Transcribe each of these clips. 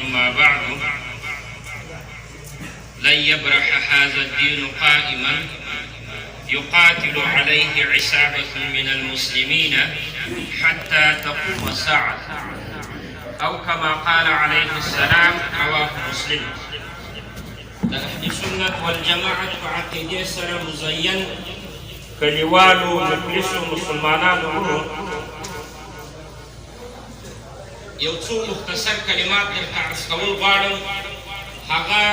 أما بعد لن يبرح هذا الدين قائما يقاتل عليه عصابة من المسلمين حتى تقوم الساعة أو كما قال عليه السلام رواه مسلم. أهل السنة والجماعة عقيدة سر مزين كليوالو مخلصو مسلمانان ورو یو څو مختصر کلمات درته عرض کول غواړم. هغه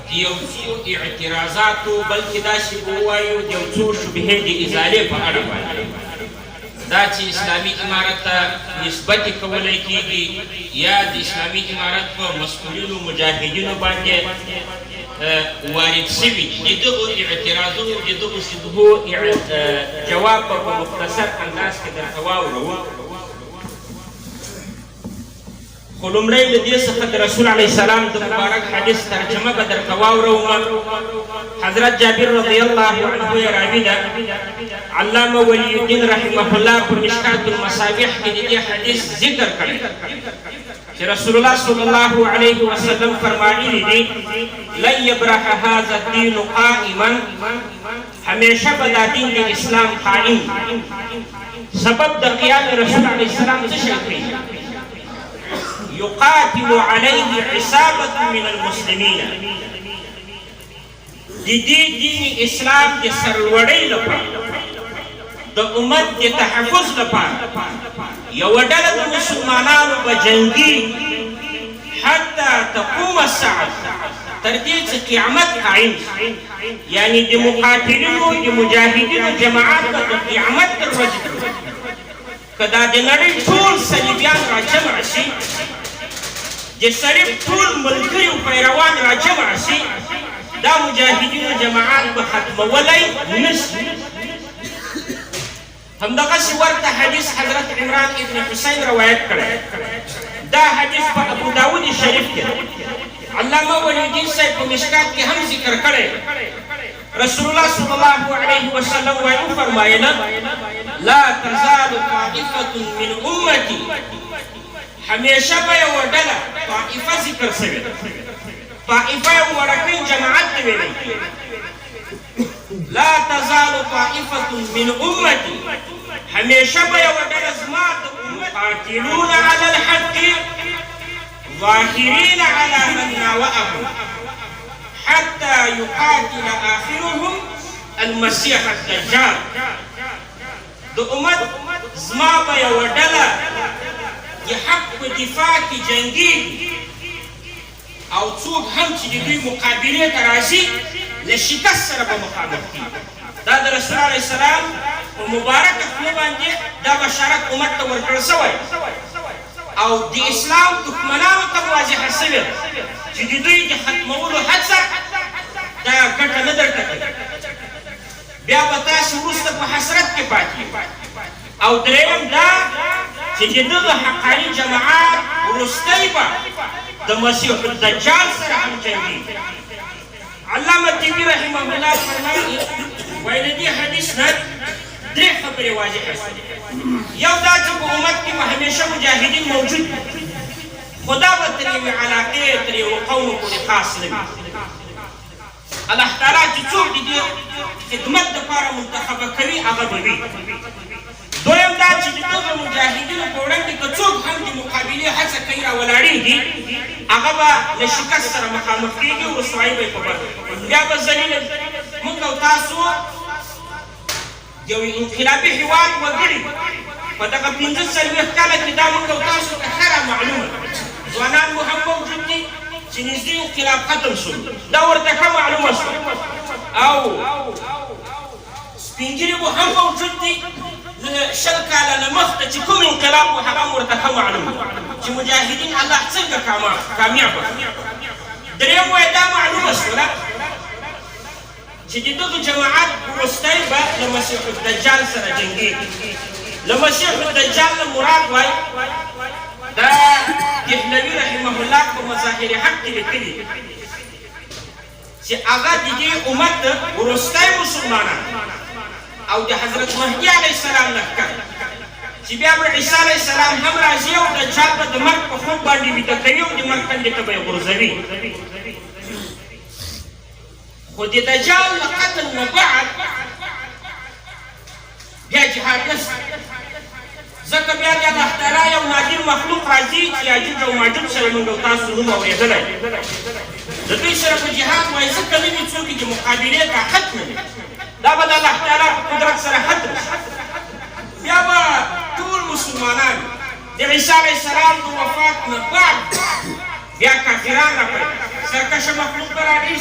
د یو څو اعتراضاتو بلکې داسې به ووایو د یو څو شبهې د ازالې په اړه باندې، دا چې اسلامي امارت ته نسبت کولی کېږي یا د اسلامي امارت په مسؤلینو مجاهدینو باندې وارد شوي دي. د دغو اعتراضونو د دغو شبهو جواب به په مختصر انداز کې درته واورو. خو لومړی له دې څخه د رسول علیه السلام د مبارک حدیث ترجمه به درته واوروم. حضرت جابر رضی الله عنه یې راوي ده. علامه ولی الدین رحمه الله په مشکات المصابیح کې د دې حدیث ذکر کړی چې رسول الله صلی الله علیه وسلم فرمایلی دي لن یبرح هذا الدین قائما، همیشه به دا دین د اسلام قائم. سبب د قیام رسول علیه السلام څه شی کوي؟ يقاتل عليه عصابة من المسلمين. د دې دین اسلام د سرلوړۍ لپاره د امت د تحفظ لپاره یوه ډله د مسلمانانو به جنګي حتی تقوم الساعة، تر دې چې قیامت قایم شي. یعنی د مقاتلینو د مجاهدینو جماعت به د قیامت تر ورځې که دا د نړۍ ټول صلیبیان راجمع شي، د صلیب ټول ملګري او پیروان راجمع شي، دا مجاهدینو جماعت به ختمولی نه شي. همدغسې ورته حدیث حضرت عمران ابن حسین روایت کړی. دا حدیث په ابو داود شریف کې علامه ولی الدین صاحب په مشکات کې هم ذکر کړی. رسول الله صلی الله علیه وسلم وایي فرمایله لا تزال طائفة من امتی، همیشه به یوه ډله طائفه ذکر شوې ده. طائفه یو وړوکی جماعت ته ویلی لا تزال طائفة من امتی، همیشه به یوه ډله زما د یقاتلون علی الحق ظاهرین علی من ناوأهم حتى يقاتل آخرهم المسيح الدجال. د امت زما به یوه ډله د حق په دفاع کې جنګېږي او څوک هم چې د دوی مقابلې ته راځي له شکست سره به مخامخ کېږي. دا د رسول علیه السلام په مبارکه خوله باندې دا بشارت امت ته ورکړل سوی او د اسلام دښمنانو ته واضحه سوې ده چې د دوی د ختمولو هڅه دا ګټه نه درته کوي. بیا به تاسې وروسته په حسرت کې پاتې. او درېیم دا چې د دغه حقاني جماعت وروستی به د مسیح الدجال سره هم جنګېږي. علامه طبي رحمه الله فرمایي وایي د دې حدیث نه درې خبرې واضحه شوې. یو دا چې په امت کې به همیشه مجاهدین موجود وي، خو دا به تر یوې علاقې تر یوه قوم پورې خاص نه وي. الله تعالی چې څوک د دې خدمت دپاره منتخبه کوي هغه به وي. دویم دا چې د دغه مجاهدینو په وړاندې که څوک هم د مقابلې هڅه کوي راولاړېږي هغه به له شکست سره مخامخ کېږي او رسوایي به یې په برخه بیا به ذلیله موږ او تاسو د یو انقلابي هېواد وګړي په دغه ۴۵ کاله کې دا موږ او تاسو ته ښه رامعلومه ده. ځوانان مو هم موجود دي چې نږدې انقلاب ختم شو، دا ورته ښه معلومه شوه. او سپین ږیري مو هم موجود دي 100 کاله نه مخته چې کوم انقلاب و هغه هم ورته ښه معلومه چې مجاهدین الله څنګه کامیابه. درېیم وایي دا معلومه شوله چې د دغه جماعت وروستی به له مسیح الدجال سره جنګېږي. له مسیح الدجال نه مراد وایي دا دهلوي رحمه الله په مظاهر حق کې لیکلي چې هغه د دې امت وروستی مسلمانان او د حضرت مهدي علیه السلام لښکر چې بیا به عیسی علیه السلام هم راځي او دجال به د مرګ په خوب باندې ویده کوي او د مرګ کندې ته به یې غورځوي. خو د دجال له قتل نه بعد بیا جهاد نشته، ځکه بیا د الله تعالی یو نادر مخلوق راځي چې یاجوج او ماجوج سره موږ او تاسو نوم اورېدلی، د دوی سره په جهاد وایي ځکه نه وي څوک د مقابلې طاقت نه لري، دا به د الله تعالی په قدرت سره ختم شي. بیا به ټول مسلمانان د عیسی علیه السلام د وفات نه بعد بیا کافران راپیدا سرکشه مخلوق به راډېر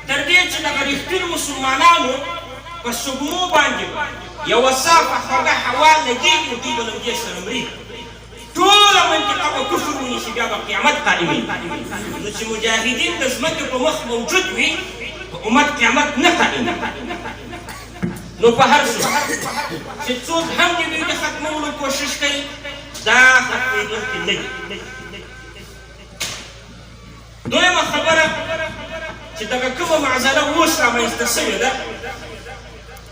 تر دې چې دغه رښتینو مسلمانانو په سږمو باندې یوه صافه خوږه هوا لګېږي نو دوی به له همدې سره مري، ټوله منطقه به کفر ونیسي، بیا به قیامت قایمېږي. نو چې مجاهدین د ځمکې په مخ موجود وي په امت قیامت نه قایمېږي. نو په هر صورت چې څوک هم د دوی د ختمولو کوشش کوي دا ختمېدونکي نه دي. دویمه خبره چې دغه کومه معضله اوس رامنځته سوې ده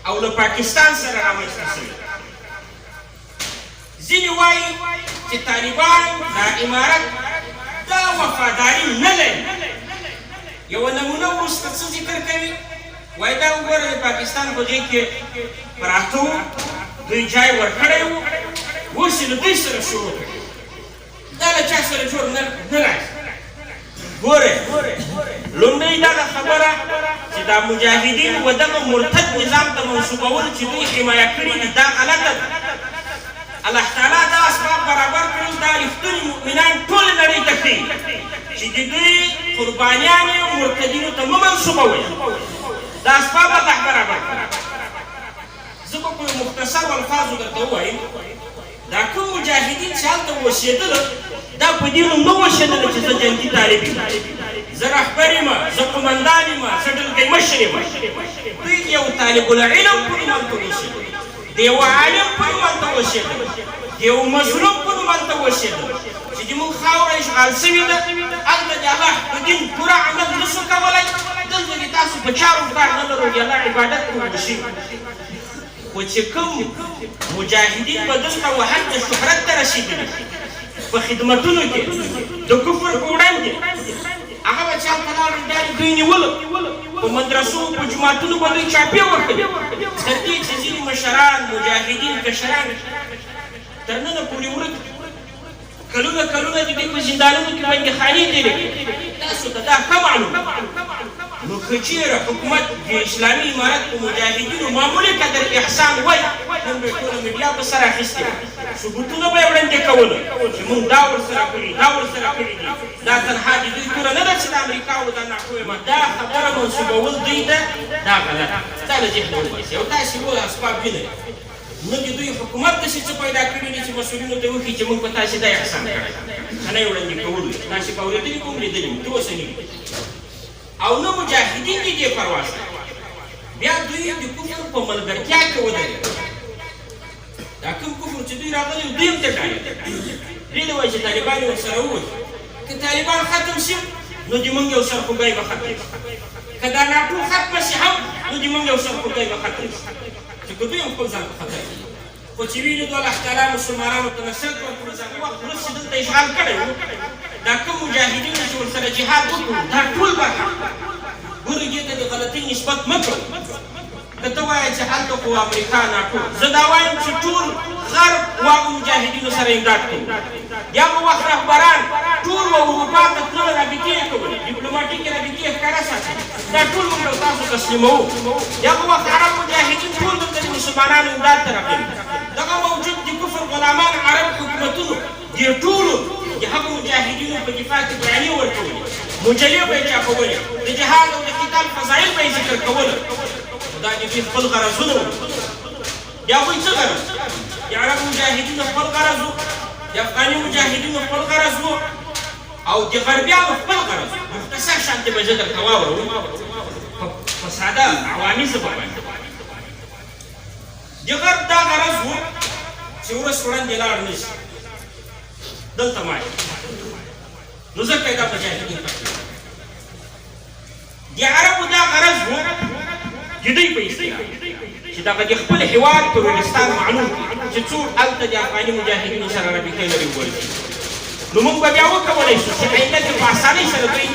او له پاکستان سره رامنځته سوې ده، ځینې وایي چې طالبان دا امارت دا وفاداري نه لري. یوه نمونه وروسته څه ذکر کوي، وایي دا وګوره د پاکستان په دې کې پراته وو، دوی جای ورکړی وو، اوس یې له دوی سره شروع کړي، دا له چا سره جوړ نه راځي. ګورئ لومړی دغه خبره چې دا مجاهدین و دغه مرتد نظام ته منسوبول چې دوی حمایه کړي دي دا غلطه ده. الله تعالی دا اسباب برابر کړي، دا رښتوني مؤمنان ټولې نړۍ ته ښیي چې د دوی قربانیانې مرتدینو ته مه منسوبوئ، دا اسباب الله برابر کړي. زه به په مختصرو الفاظو درته ووایم دا کوم مجاهدین چې هلته اوسېدله دا په دې نوم نه اوسېدله چې زه جنګي طالب یم، زه رهبر یم، زه قمندان یم، زه ډلګۍ مشر یم. دوی د یو طالب العلم په نوم هلته اوسېدل، د یو عالم په نوم هلته اوسېدل، د یو مظلوم په نوم هلته اوسېدل چې زموږ خاوره اشغال سوې ده، هلته د الله په دین پوره عمل نه شو کولی، دلته د تاسو په چارو کار نه لرو، د الله عبادت کوو شي. خو چې کوم مجاهدین به دلته وحد د شهرت ته رسېدلي په خدمتونو کې د کفر په وړاندې، هغه به چې هلته لاړل بیا دوی نیولو په مدرسو په جوماتونو به دوی چاپې وکړي، تر دې چې ځینې مشران مجاهدین کشران تر ننه پورې ورک کلونه کلونه د دوی په زندانونو کې بندیخانې تېرې کړي. تاسو ته دا ښه معلوم. نو که چېرې حکومت د اسلامي امارت په مجاهدینو معمولي قدر احسان وای، نن به ټوله میډیا په سر اخیستې ثبوتونه به یې وړاندې کولو چې موږ دا ورسره کړي دا ورسره کړي دي، دا تنها د دوی توره نه ده چې د امریکا او د ناټو یم، دا خبره منسوبول دوی ته دا غلط دا له ذهنه وباسي. او تاسې ټول اسباب وینئ، نه د دوی حکومت داسې څه پیدا کړي دي چې مسؤلینو ته وښيي چې موږ په تاسې دا احسان کړی، که نه یې وړاندې کولو تاسې په اورېدلي کوم لیدلي مو تر اوسه نه وي. او نه مجاهدین دي دې پروا سره بیا دوی د کفر په ملګرتیا کې ودرېدل. دا کوم کفر چې دوی راغلي دوی هم ته ډایل دې ته وایي چې طالبان یې ورسره ووځي. که طالبان ختم شي نو د موږ یو سرخوږی به ختم شي، که دا ناټو ختمه شي هم نو د موږ یو سرخوږی به ختم شي، چې که دوی هم خپل ځان په خطر کړي. خو چې وینو د الله تعالی مسلمانانو ته نصرت ورکړو، ځکه وخت وروسته دلته اشغال کړی وو، دا کوم مجاهدین چې ورسره جهاد وکړو دا ټول به ګورې دې ته د غلطۍ نسبت مه کوو. که ته وایې چې هلته خو امریکا ناټو، زه دا وایم چې ټول غرب واغو مجاهدینو سره امداد کوي. یا به وخت رهبران ټول و اروپا ته تلل رابطې یې کولې، ډیپلوماټیکې رابطې یې ښکاره ساتلې، دا ټول موږ او تاسو تسلیموو. یا به وخت عرب مجاهدین ټول دلته د مسلمانانو امداد ته راغلي، دغه موجود د کفر غلامان عرب حکومتونو دې ټولو د هغو مجاهدینو په دفاع کې بیانې ورکولې، مجلې به یې چاپولې، د جهاد او د قتال فضایل به یې ذکر کوله. دا د دوی خپل غرضونه وو. د هغوی څه غرض؟ د عرب مجاهدینو خپل غرض وو، د افغاني مجاهدینو خپل غرض وو، او د غربیانو خپل غرض وو. مختصر شانتې به زه درته واورم په ساده عوامي ژبه باندې. د غرب دا غرض وو چې ورځ وړاندې لاړ نه شي دلته مایي، نو ځکه یې دا مجاهدین پکې. د عربو دا غرض وو چې دوی په اصطلاح چې دغه د خپل هېواد ترورستان معلوم کړي، چې څوک هلته د افغاني مجاهدینو سره رابطې لري وګوري، نو موږ به بیا وکولی شو چې آینده کې په اسانۍ سره دوی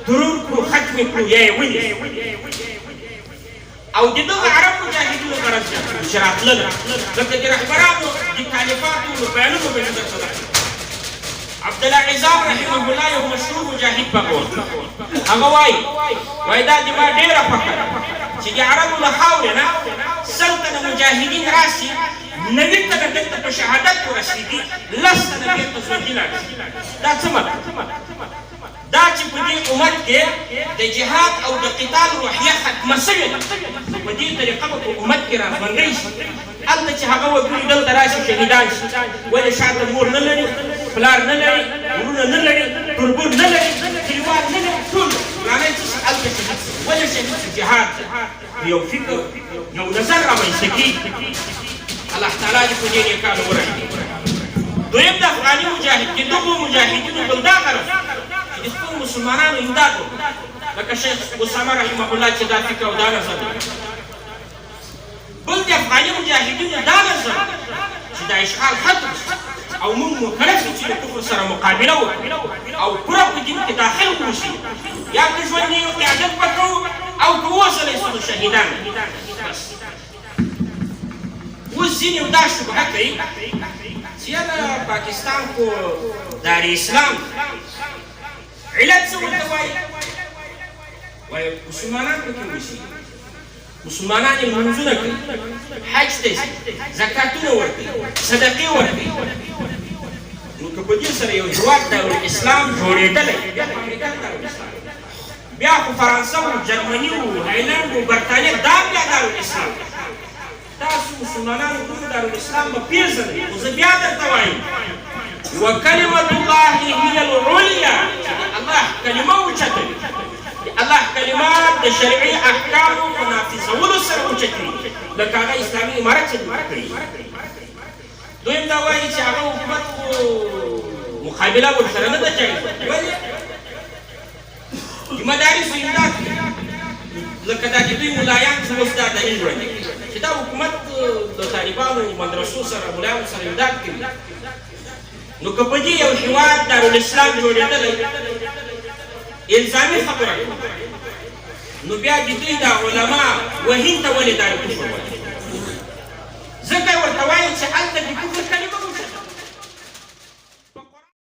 ضرور کړو، ختم کړو یا یې ونیسو. او د دغه عرب مجاهدینو غرض چې راتلله، لکه د رهبرانو د تالیفاتو بیانونو به مې درته درکړم. عبدالله عزام رحمه الله یو مشهور مجاهد بغور، هغه وایي دا د ما ډېره خوښه ده چې د عربو له خاورې نه 100 تنه مجاهدین راشي، 90 تنه دلته په شهادت ورسېږي، 10 تنه بېرته ژوندي لاړ شي. دا څه مطلب؟ دا چې په دې امت کې د جهاد او د قتال روحیه ختمه سوې ده، په دې طریقه به په امت کې راژوندی شي. هلته چې هغه وګوري دلته راشي شهیدان شي، ولې شاته مور نه لري، پلار نه لري، ورونه نه لري، تربور نه لري، کلیوال نه لري، ټول پلانی څه شي هلته شهید شي. ولې شهید شي؟ جهاد یو فکر یو نظر رامنځته کېږي. الله تعالی دې په دې نیکانو ورحمي. دویم د افغاني مجاهد د دغو مجاهدینو بل دا غرض چې د خپلو مسلمانانو امداد وکړي، لکه شیخ اسامه رحمه الله چې دا فکر او دا نظر لري. بل د افغاني مجاهدینو دا نظر چې دا اشغال ختم شي او موږ مکلف یو چې د کفر سره مقابله وکړو او پوره په دین کې داخل وشي، یا که ژوندي یو قیادت وکړو او که ووژلی شو نو شهیدان. اوس ځینې دا شبهه کوي چې یاره پاکستان خو دار اسلام علت څه ورته وایي؟ وایي مسلمانان پکې اوسي، مسلمانان یې لمونځونه کوي، حج ته ځي، زکاتونه ورکوي، صدقې ورکوي. نو که په دې سره یو هېواد دارالاسلام جوړېدلی، بیا په امریکا دارالاسلام، بیا خو فرانسه و، جرمني و، هایلند و، برطانیه، دا بیا دارالاسلام. تاسو مسلمانانو ټول دارالاسلام به پېژنئ، خو زه بیا درته وایم وکلمة الله هي العلیا، چې د الله کلمه اوچته وي، د الله کلمات د شرعي احکامو په نافظولو سره اوچت وي، لکه هغه اسلامي امارت چې جوړ کړي. دویم دا وایي چې هغه حکومت مقابله ورسره نه ده جایزه. ولې؟ د مدارسو امداد کوي، لکه دا چې دوی ملایان چې اوس دا دلیل وړاندې کوي چې دا حکومت د طالبانو مدرسو سره ملایانو سره امداد کوي. نو که په دې یو هېواد دارالاسلام جوړېدلی الزامي خبره کوي، نو بیا د دوی دا علما وهین ته ولې دارالکفر وایي؟ ځکه یې ورته وایي چې هلته د کفر کلمه وشته.